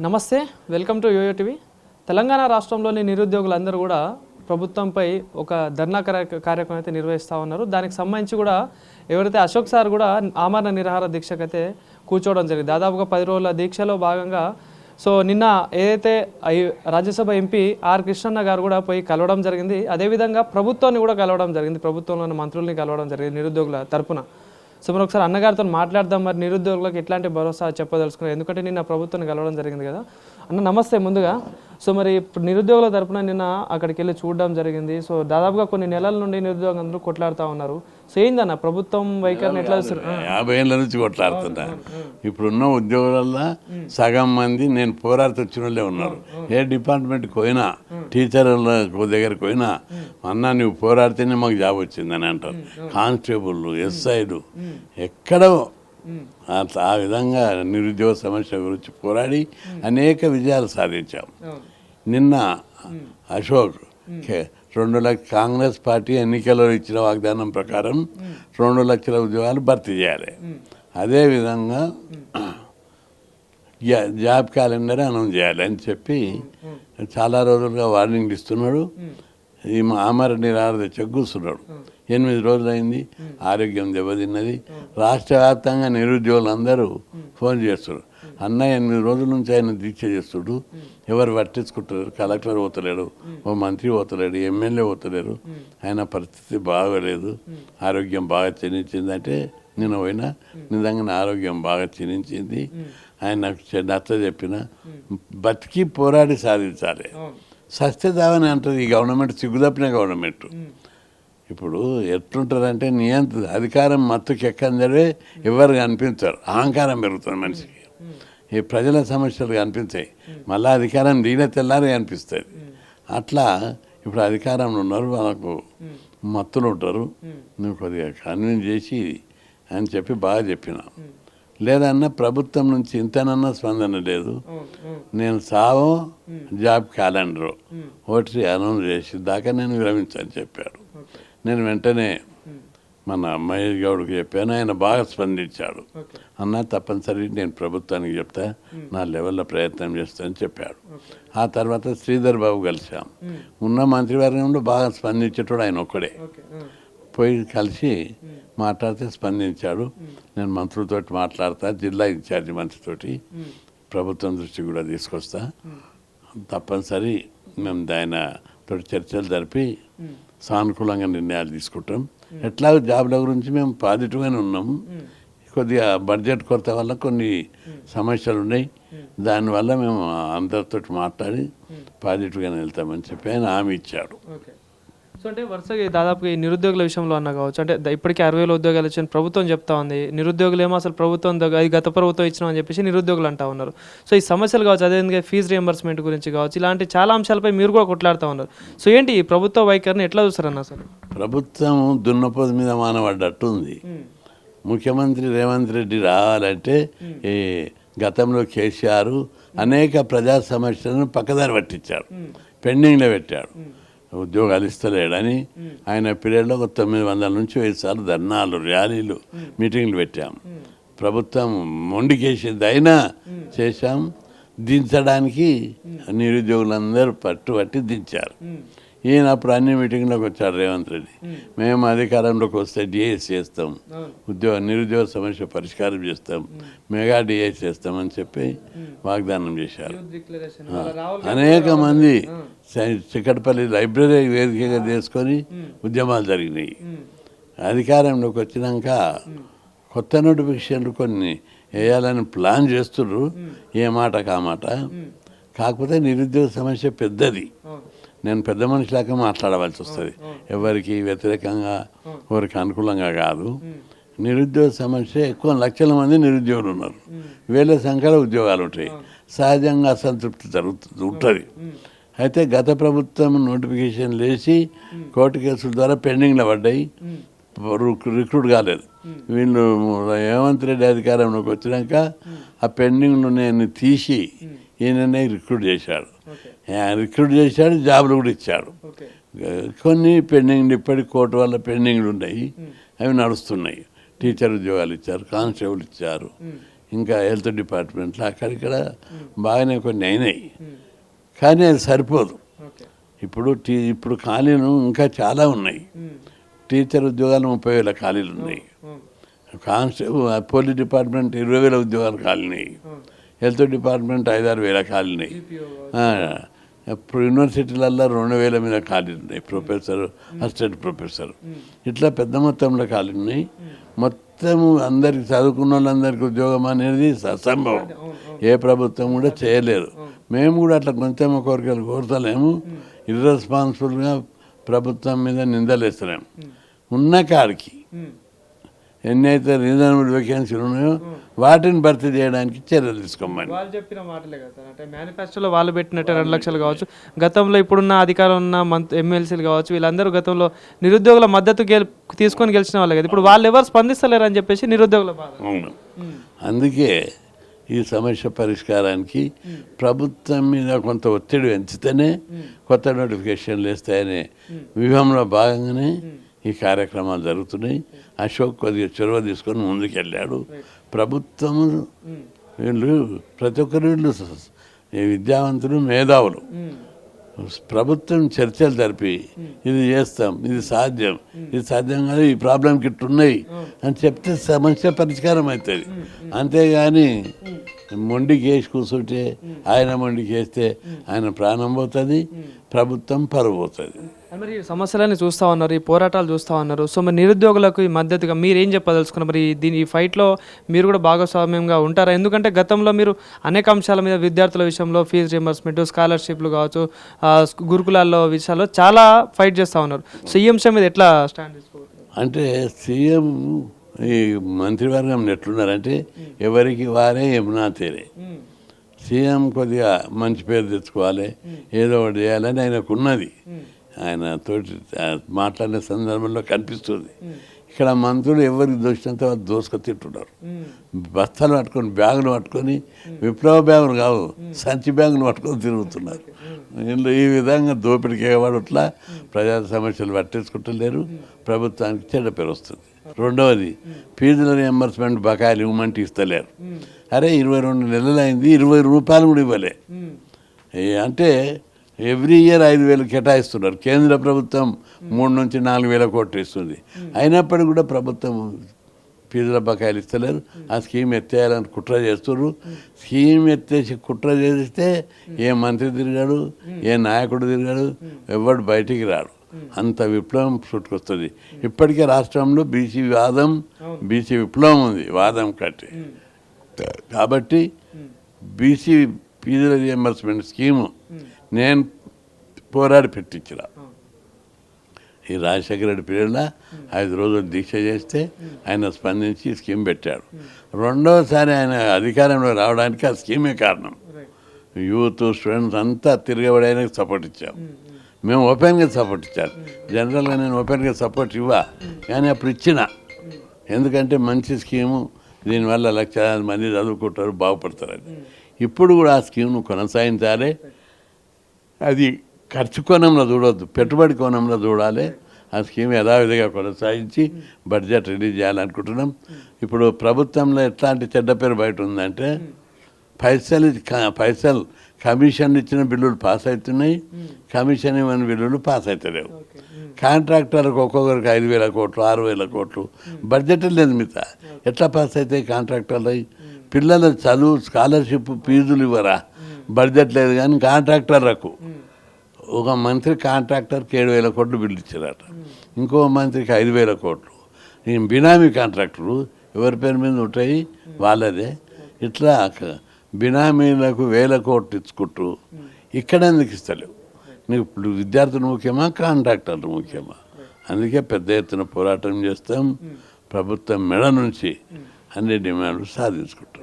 నమస్తే, welcome to YOYO TV. Telangana రాష్ట్రంలోని నిరుద్యోగులందరూ కూడా ప్రభుత్వంపై ఒక ధర్నా కార్యక్రమం అయితే నిర్వహిస్తూ ఉన్నారు. దానికి సంబంధించి కూడా ఎవరైతే అశోక్ సార్ కూడా ఆమరణ నిరాహార దీక్షకైతే కూర్చోవడం జరిగింది. దాదాపుగా 10 రోజుల దీక్షలో భాగంగా నిన్న ఏదైతే రాజ్యసభ ఎంపీ ఆర్ కృష్ణన్న గారు కూడా పోయి కలవడం జరిగింది. అదేవిధంగా ప్రభుత్వాన్ని కూడా కలవడం జరిగింది, ప్రభుత్వంలోని మంత్రుల్ని కలవడం జరిగింది నిరుద్యోగుల తరపున. మరి ఒకసారి అన్నగారితో మాట్లాడదాం, మరి నిరుద్యోగులకు ఎట్లాంటి భరోసా చెప్పదలుచుకున్నారు, ఎందుకంటే నిన్న ప్రభుత్వాన్ని కలవడం జరిగింది కదా. అన్న నమస్తే ముందుగా. మరి ఇప్పుడు నిరుద్యోగుల తరపున నిన్న అక్కడికి వెళ్ళి చూడడం జరిగింది. దాదాపుగా కొన్ని నెలల నుండి నిరుద్యోగులు అందరూ కొట్లాడుతూ ఉన్నారు. ఏందన్న ప్రభుత్వం వైఖరిని ఎట్లా 50 ఏళ్ళ నుంచి కొట్లాడుతున్నా. ఇప్పుడున్న ఉద్యోగులల్లో సగం మంది నేను పోరాడుతూ వచ్చిన వాళ్ళే ఉన్నారు. ఏ డిపార్ట్మెంట్కి పోయినా, టీచర్ల దగ్గరికి పోయినా, అన్నా నువ్వు పోరాడితేనే మాకు జాబ్ వచ్చిందని అంటారు. కానిస్టేబుల్, ఎస్ఐలు ఎక్కడో ఆ విధంగా నిరుద్యోగ సమస్య గురించి పోరాడి అనేక విజయాలు సాధించాం. నిన్న అశోక్ 2 లక్షల కాంగ్రెస్ పార్టీ ఎన్నికల్లో ఇచ్చిన వాగ్దానం ప్రకారం 2 లక్షల ఉద్యోగాలు భర్తీ చేయాలి. అదేవిధంగా జాబ్ క్యాలెండర్ అనౌన్స్ చేయాలి అని చెప్పి చాలా రోజులుగా వార్నింగ్లు ఇస్తున్నాడు. ఈ ఆమరణ నిరాహార దీక్ష కూర్చున్నాడు. 8 రోజులైంది. ఆరోగ్యం దెబ్బతిన్నది. రాష్ట్ర వ్యాప్తంగా నిరుద్యోగులందరూ ఫోన్ చేస్తున్నారు, అన్న 8 రోజుల నుంచి ఆయన దీక్ష చేస్తుడు, ఎవరు పట్టించుకుంటారు, కలెక్టర్ పోతలేడు, ఓ మంత్రి పోతలేడు, ఎమ్మెల్యే పోతలేరు, ఆయన పరిస్థితి బాగోలేదు, ఆరోగ్యం బాగా క్షీణించిందంటే నేను పోయినా నిజంగా ఆరోగ్యం బాగా క్షీణించింది, ఆయన నాకు నచ్చ చెప్పిన బతికి పోరాడి సాధించాలి. సత్యదావని అంటారు ఈ గవర్నమెంట్, సిగ్గుదప్పిన గవర్నమెంట్. ఇప్పుడు ఎట్లుంటారంటే అధికారం మత్తుకి ఎక్కందరే ఎవరు కనిపించారు, అహంకారం పెరుగుతుంది మనిషికి. ఈ ప్రజల సమస్యలు కనిపించాయి, మళ్ళీ అధికారం దీనే తెల్లారి కనిపిస్తుంది. అట్లా ఇప్పుడు అధికారంలో ఉన్నారు, వాళ్ళకు మత్తులు ఉంటారు. నువ్వు కొద్దిగా కన్విన్స్ చేసి అని చెప్పి బాగా చెప్పిన. లేదన్నా ప్రభుత్వం నుంచి ఇంతనన్నా స్పందన లేదు. నేను సావో జాబ్ క్యాలెండరు ఒకటి అనౌన్స్ చేసి దాకా నేను విరమించని చెప్పాడు. నేను వెంటనే మన మహేష్ గౌడ్కి చెప్పాను, ఆయన బాగా స్పందించాడు. అన్న తప్పనిసరి నేను ప్రభుత్వానికి చెప్తా, నా లెవెల్లో ప్రయత్నం చేస్తానని చెప్పాడు. ఆ తర్వాత శ్రీధర్ బాబు కలిసాం. ఉన్న మంత్రివర్గంలో బాగా స్పందించేటోడు ఆయన ఒక్కడే. పోయి కలిసి మాట్లాడితే స్పందించాడు. నేను మంత్రులతో మాట్లాడతా, జిల్లా ఇన్ఛార్జి మంత్రితోటి ప్రభుత్వం దృష్టి కూడా తీసుకొస్తా, తప్పనిసరి మేము ఆయనతో చర్చలు జరిపి సానుకూలంగా నిర్ణయాలు తీసుకుంటాం. ఎట్లా జాబ్ల గురించి మేము పాజిటివ్గానే ఉన్నాము. కొద్దిగా బడ్జెట్ కొరత వల్ల కొన్ని సమస్యలు ఉన్నాయి, దానివల్ల మేము అందరితో మాట్లాడి పాజిటివ్గానే వెళ్తామని చెప్పి ఆయన హామీ ఇచ్చాడు. అంటే వరుసగా దాదాపుగా ఈ నిరుద్యోగుల విషయంలో అన్న కావచ్చు, అంటే ఇప్పటికీ 60,000 ఉద్యోగాలు ఇచ్చిన ప్రభుత్వం చెప్తా ఉంది. నిరుద్యోగులు ఏమో అసలు ప్రభుత్వం అది గత ప్రభుత్వం ఇచ్చినామని చెప్పేసి నిరుద్యోగులు అంటా ఉన్నారు. ఈ సమస్యలు కావచ్చు, అదేవిధంగా ఫీజు రియంబర్స్మెంట్ గురించి కావచ్చు, ఇలాంటి చాలా అంశాలపై మీరు కూడా కొట్లాడుతూ ఉన్నారు. ఏంటి ఈ ప్రభుత్వ వైఖరిని ఎట్లా చూస్తారన్న? అసలు ప్రభుత్వం దున్నపోతు మీద మానబడ్డట్టు ఉంది. ముఖ్యమంత్రి రేవంత్ రెడ్డి రావాలంటే ఈ గతంలో కేసీఆర్ అనేక ప్రజా సమస్యలను పక్కదారి పట్టించాడు, పెండింగ్లో పెట్టాడు. ఉద్యోగాలు ఇస్తలేడని ఆయన పీరియడ్లో 900 నుంచి 1000 సార్లు ధర్నాలు, ర్యాలీలు, మీటింగ్లు పెట్టాం. ప్రభుత్వం మొండికేసింది అయినా చేశాం. దించడానికి నిరుద్యోగులందరూ పట్టుబట్టి దించారు. ఈయన అప్పుడు అన్ని మీటింగ్లోకి వచ్చాడు రేవంత్ రెడ్డి. మేము అధికారంలోకి వస్తే డిఎస్ చేస్తాం, నిరుద్యోగ సమస్య పరిష్కారం చేస్తాం, మెగా డిఎస్ చేస్తామని చెప్పి వాగ్దానం చేశారు. అనేక మంది చిక్కటపల్లి లైబ్రరీ వేదికగా చేసుకొని ఉద్యమాలు జరిగినాయి. అధికారంలోకి వచ్చినాక కొత్త నోటిఫికేషన్లు కొన్ని వేయాలని ప్లాన్ చేస్తున్నారు, ఏ మాట కామాట. కాకపోతే నిరుద్యోగ సమస్య పెద్దది. నేను పెద్ద మనిషిలాగా మాట్లాడవలసి వస్తుంది, ఎవరికి వ్యతిరేకంగా ఎవరికి అనుకూలంగా కాదు. నిరుద్యోగ సమస్య ఎక్కువ లక్షల మంది నిరుద్యోగులు ఉన్నారు, వేల సంఖ్యలో ఉద్యోగాలు ఉంటాయి. సహజంగా అసంతృప్తి ఉంటుంది. అయితే గత ప్రభుత్వం నోటిఫికేషన్ లేచి కోర్టు కేసుల ద్వారా పెండింగ్లో పడ్డాయి, రిక్రూట్ కాలేదు. వీళ్ళు రేవంత్ రెడ్డి అధికారంలోకి వచ్చినాక ఆ పెండింగ్లు నేను తీసి ఈయననే రిక్రూట్ చేశాడు. జాబులు కూడా ఇచ్చాడు. కొన్ని పెండింగ్లు ఇప్పటికి కోర్టు వల్ల పెండింగ్లు ఉన్నాయి, అవి నడుస్తున్నాయి. టీచర్ ఉద్యోగాలు ఇచ్చారు, కానిస్టేబుల్ ఇచ్చారు. ఇంకా హెల్త్ డిపార్ట్మెంట్లో అక్కడిక్కడ బాగానే కొన్ని అయినాయి, కానీ అది సరిపోదు. ఇప్పుడు ఖాళీలు ఇంకా చాలా ఉన్నాయి. టీచర్ ఉద్యోగాలు 30,000 ఖాళీలు ఉన్నాయి. కానిస్టేబుల్ పోలీస్ డిపార్ట్మెంట్ 20,000 ఉద్యోగాలు ఖాళీనాయి. Health department 5-6,000 ఖాళీనాయి. ఇప్పుడు యూనివర్సిటీలల్లో 2,000 మీద ఖాళీలు ఉన్నాయి, ప్రొఫెసర్, అసిస్టెంట్ ప్రొఫెసర్, ఇట్లా పెద్ద మొత్తంలో ఖాళీలు ఉన్నాయి. మొత్తము అందరికి చదువుకున్న వాళ్ళందరికీ ఉద్యోగం అనేది అసంభవం, ఏ ప్రభుత్వం కూడా చేయలేదు. మేము కూడా అట్లా కొంచెం కోరికలు కోరతలేము, ఇర్రెస్పాన్సిబుల్గా ప్రభుత్వం మీద నిందలేస్తున్నాం. ఉన్న కాడికి ఎన్ని అయితే రీజనబుల్ వేకెన్సీలు ఉన్నాయో వాటిని భర్తీ చేయడానికి చర్యలు తీసుకోమని వాళ్ళు చెప్పిన మాటలే కదా సార్. అంటే మేనిఫెస్టోలో వాళ్ళు పెట్టినట్టే 2 లక్షలు కావచ్చు, గతంలో ఇప్పుడున్న అధికారం ఉన్న ఎమ్మెల్సీలు కావచ్చు, వీళ్ళందరూ గతంలో నిరుద్యోగుల మద్దతు తీసుకొని గెలిచిన వాళ్ళే కదా. ఇప్పుడు వాళ్ళు ఎవరు స్పందిస్తలేరు అని చెప్పేసి నిరుద్యోగుల బాధ. అవును, అందుకే ఈ సమస్య పరిష్కారానికి ప్రభుత్వం మీద కొంత ఒత్తిడి పెంచితేనే కొత్త నోటిఫికేషన్లు వేస్తాయనే వ్యూహంలో భాగంగానే ఈ కార్యక్రమాలు జరుగుతున్నాయి. అశోక్ కొద్దిగా చొరవ తీసుకొని ముందుకెళ్ళాడు. ప్రభుత్వము వీళ్ళు ప్రతి ఒక్కరు వీళ్ళు విద్యావంతులు, మేధావులు. ప్రభుత్వం చర్చలు జరిపి ఇది చేస్తాం, ఇది సాధ్యం కాదు, ఈ ప్రాబ్లంకి ఇట్టున్నాయి అని చెప్తే సమస్య పరిష్కారం అవుతుంది. అంతేగాని మొండికి వేసి కూర్చుంటే, ఆయన మొండికి వేస్తే ఆయన ప్రాణం పోతుంది, ప్రభుత్వం పరువు పోతుంది. మరి సమస్యలని చూస్తూ ఉన్నారు, ఈ పోరాటాలు చూస్తూ ఉన్నారు. సో మరి నిరుద్యోగులకు ఈ మద్దతుగా మీరు ఏం చెప్పదలుచుకున్నారు? మరి ఈ ఫైట్లో మీరు కూడా భాగస్వామ్యంగా ఉంటారా? ఎందుకంటే గతంలో మీరు అనేక అంశాల మీద, విద్యార్థుల విషయంలో ఫీజు రీంబర్స్మెంట్, స్కాలర్షిప్లు కావచ్చు, గురుకులాల్లో విషయాల్లో చాలా ఫైట్ చేస్తూ ఉన్నారు. సో ఈ అంశం మీద ఎట్లా స్టాండ్ తీసుకోవచ్చు? అంటే సీఎం ఈ మంత్రివర్గం ఎట్లున్నారంటే ఎవరికి వారే యమునా తీరే. సీఎం కొద్దిగా మంచి పేరు తెచ్చుకోవాలి, ఏదో ఒకటి చేయాలని ఆయనకున్నది. ఆయన తోటి మాట్లాడిన సందర్భంలో కనిపిస్తుంది. ఇక్కడ మంత్రులు ఎవరికి దోచినంత వాళ్ళు దోసుక తింటున్నారు. బస్తాలు పట్టుకొని, బ్యాగులు పట్టుకొని, విప్లవ బ్యాగులు కావు, సంచి బ్యాగులు పట్టుకొని తిరుగుతున్నారు. వీళ్ళు ఈ విధంగా దోపిడికి ఎగబడట్లా, ప్రజా సమస్యలు పట్టించుకుంటలేరు, ప్రభుత్వానికి చెడ్డ పేరు వస్తుంది. రెండవది, ఫీజుల రియంబర్స్మెంట్ బకాయిలు ఇవ్వమంటే ఇస్తలేరు. అరే 22 నెలలు అయింది, 20 రూపాయలు కూడా ఇవ్వలే. అంటే ఎవ్రీ ఇయర్ 5,000 కేటాయిస్తున్నారు. కేంద్ర ప్రభుత్వం 3 నుంచి 4,000 కోట్లు ఇస్తుంది. అయినప్పటికీ కూడా ప్రభుత్వం ఫీజుల బకాయిలు ఇస్తలేరు. ఆ స్కీమ్ ఎత్తేయాలని కుట్ర చేస్తున్నారు. స్కీమ్ ఎత్తేసి కుట్ర చేస్తే ఏ మంత్రి తిరిగాడు, ఏ నాయకుడు తిరిగాడు, ఎవడు బయటికి రాడు. అంత విప్లవం చుట్టుకొస్తుంది. ఇప్పటికే రాష్ట్రంలో బీసీ విప్లవం ఉంది, వాదం కట్టి. కాబట్టి బీసీ ఫీజుల రియంబర్స్మెంట్ స్కీము నేను పోరాడి పెట్టించిన. ఈ రాజశేఖర రెడ్డి పీరియడ్లో 5 రోజులు దీక్ష చేస్తే ఆయన స్పందించి స్కీమ్ పెట్టాడు. రెండవసారి ఆయన అధికారంలో రావడానికి ఆ స్కీమే కారణం. యూత్, స్టూడెంట్స్ అంతా తిరగబడి ఆయనకు సపోర్ట్ ఇచ్చాం. మేము ఓపెన్గా సపోర్ట్ ఇచ్చాను. జనరల్గా నేను ఓపెన్గా సపోర్ట్ కానీ అప్పుడు ఇచ్చిన. ఎందుకంటే మంచి స్కీము, దీనివల్ల లక్షలాది మంది చదువుకుంటారు, బాగుపడతారని. ఇప్పుడు కూడా ఆ స్కీమ్ను కొనసాగించాలి. అది ఖర్చు కోణంలో చూడవద్దు, పెట్టుబడి కోణంలో చూడాలి. ఆ స్కీమ్ యథావిధిగా కొనసాగించి బడ్జెట్ రిలీజ్ చేయాలనుకుంటున్నాం. ఇప్పుడు ప్రభుత్వంలో ఎట్లాంటి చెడ్డ పేరు బయట ఉందంటే, పైసలు కమిషన్ ఇచ్చిన బిల్లులు పాస్ అవుతున్నాయి, కమిషన్ ఇవ్వని బిల్లులు పాస్ అవుతలేవు. కాంట్రాక్టర్లకు ఒక్కొక్కరికి 5,000 కోట్లు, 6,000 కోట్లు బడ్జెట్ లేదు. మిగతా ఎట్లా పాస్ అవుతాయి కాంట్రాక్టర్లు? పిల్లల చదువు, స్కాలర్షిప్ ఫీజులు ఇవ్వరా? బడ్జెట్ లేదు. కానీ కాంట్రాక్టర్లకు ఒక మంత్రి కాంట్రాక్టర్కి 7,000 కోట్లు బిల్లు ఇచ్చారట, ఇంకో మంత్రికి 5,000 కోట్లు. ఈ బినామీ కాంట్రాక్టర్లు ఎవరి పేరు మీద ఉంటాయి, వాళ్ళదే. ఇట్లా బినామీలకు 1,000 కోట్లు ఇచ్చుకుంటూ ఇక్కడ ఎందుకు ఇస్తలేవు? నీకు ఇప్పుడు విద్యార్థులు ముఖ్యమా, కాంట్రాక్టర్లు ముఖ్యమా? అందుకే పెద్ద ఎత్తున పోరాటం చేస్తాం. ప్రభుత్వం మెడ నుంచి అన్ని డిమాండ్లు సాధించుకుంటాం.